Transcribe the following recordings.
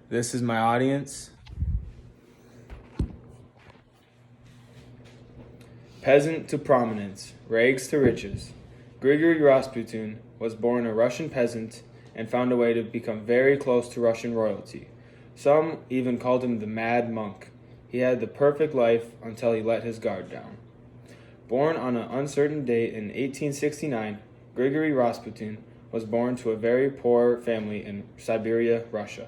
This is my audience. Peasant to prominence, rags to riches. Grigory Rasputin was born a Russian peasant and found a way to become very close to Russian royalty. Some even called him the Mad Monk. He had the perfect life until he let his guard down. Born on an uncertain date in 1869, Grigory Rasputin was born to a very poor family in Siberia, Russia.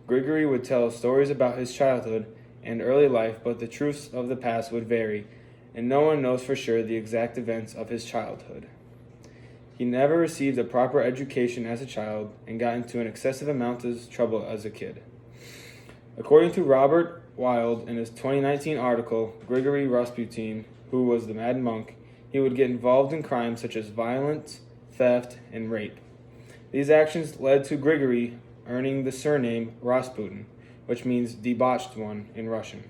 Grigory would tell stories about his childhood and early life, but the truths of the past would vary, and no one knows for sure the exact events of his childhood. He never received a proper education as a child and got into an excessive amount of trouble as a kid. According to Robert Wilde in his 2019 article, Grigory Rasputin, who was the Mad Monk, he would get involved in crimes such as violence, theft, and rape. These actions led to Grigory earning the surname Rasputin, which means debauched one in Russian.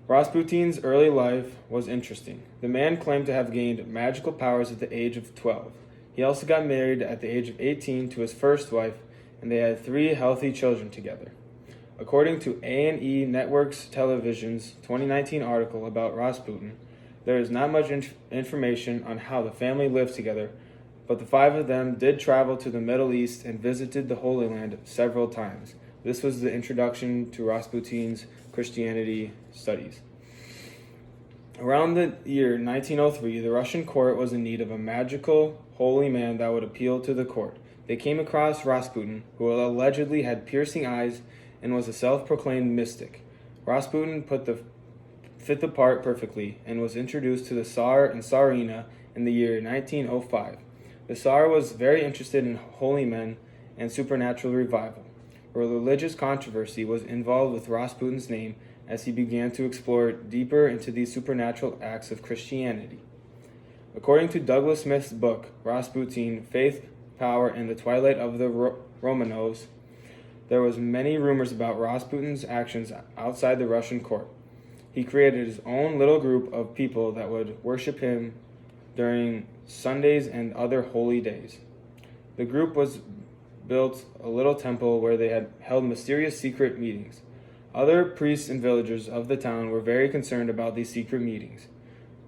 Rasputin's early life was interesting. The man claimed to have gained magical powers at the age of 12. He also got married at the age of 18 to his first wife, and they had 3 healthy children together. According to A&E Network's television's 2019 article about Rasputin, there is not much information on how the family lived together, but the 5 of them did travel to the Middle East and visited the Holy Land several times. This was the introduction to Rasputin's Christianity studies. Around the year 1903, the Russian court was in need of a magical, holy man that would appeal to the court. They came across Rasputin, who allegedly had piercing eyes and was a self-proclaimed mystic. Rasputin fit the part perfectly and was introduced to the Tsar and Tsarina in the year 1905. The Tsar was very interested in holy men and supernatural revival. A religious controversy was involved with Rasputin's name as he began to explore deeper into these supernatural acts of Christianity. According to Douglas Smith's book, Rasputin, Faith, Power, and the Twilight of the Romanovs, there was many rumors about Rasputin's actions outside the Russian court. He created his own little group of people that would worship him during Sundays and other holy days. The group was built a little temple where they had held mysterious secret meetings. Other priests and villagers of the town were very concerned about these secret meetings.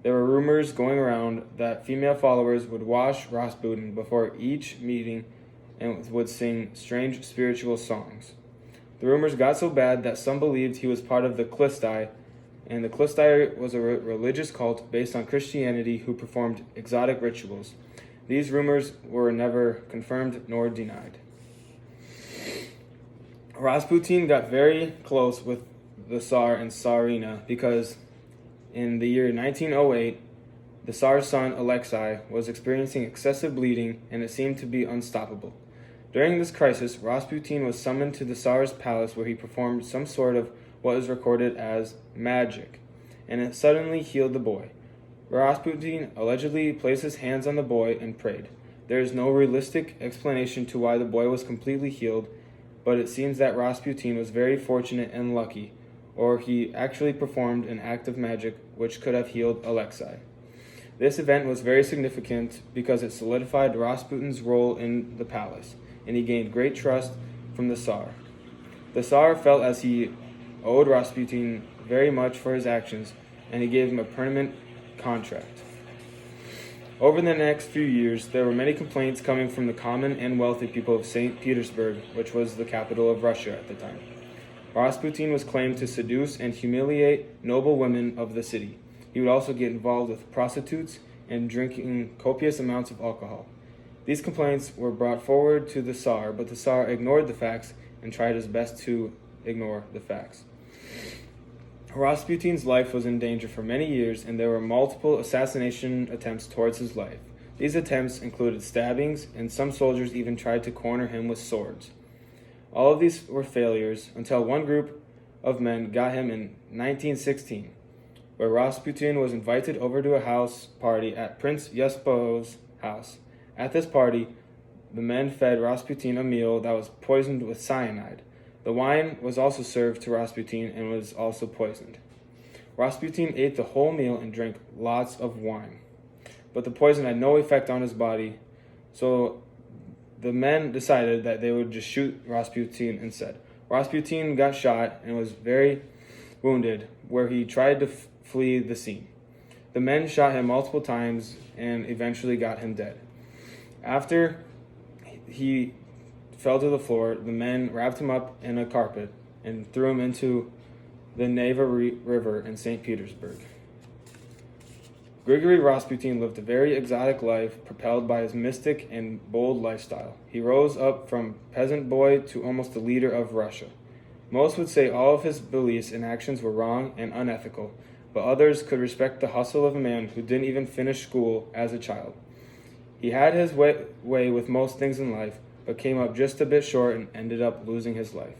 There were rumors going around that female followers would wash Rasputin before each meeting and would sing strange spiritual songs. The rumors got so bad that some believed he was part of the Klystai, and the Klystai was a religious cult based on Christianity who performed exotic rituals. These rumors were never confirmed nor denied. Rasputin got very close with the Tsar and Tsarina because in the year 1908, the Tsar's son Alexei was experiencing excessive bleeding and it seemed to be unstoppable. During this crisis, Rasputin was summoned to the Tsar's palace where he performed some sort of what is recorded as magic, and it suddenly healed the boy. Rasputin allegedly placed his hands on the boy and prayed. There is no realistic explanation to why the boy was completely healed, but it seems that Rasputin was very fortunate and lucky, or he actually performed an act of magic which could have healed Alexei. This event was very significant because it solidified Rasputin's role in the palace, and he gained great trust from the Tsar. The Tsar felt as he owed Rasputin very much for his actions, and he gave him a permanent contract. Over the next few years, there were many complaints coming from the common and wealthy people of St. Petersburg, which was the capital of Russia at the time. Rasputin was claimed to seduce and humiliate noble women of the city. He would also get involved with prostitutes and drinking copious amounts of alcohol. These complaints were brought forward to the Tsar, but the Tsar ignored the facts and tried his best to ignore the facts. Rasputin's life was in danger for many years, and there were multiple assassination attempts towards his life. These attempts included stabbings, and some soldiers even tried to corner him with swords. All of these were failures until one group of men got him in 1916, where Rasputin was invited over to a house party at Prince Yuspov's house. At this party, the men fed Rasputin a meal that was poisoned with cyanide. The wine was also served to Rasputin and was also poisoned. Rasputin ate the whole meal and drank lots of wine. But the poison had no effect on his body, so the men decided that they would just shoot Rasputin instead. Rasputin got shot and was very wounded, where he tried to flee the scene. The men shot him multiple times and eventually got him dead. After he fell to the floor, the men wrapped him up in a carpet and threw him into the Neva River in St. Petersburg. Grigory Rasputin lived a very exotic life, propelled by his mystic and bold lifestyle. He rose up from peasant boy to almost the leader of Russia. Most would say all of his beliefs and actions were wrong and unethical, but others could respect the hustle of a man who didn't even finish school as a child. He had his way with most things in life, but came up just a bit short and ended up losing his life.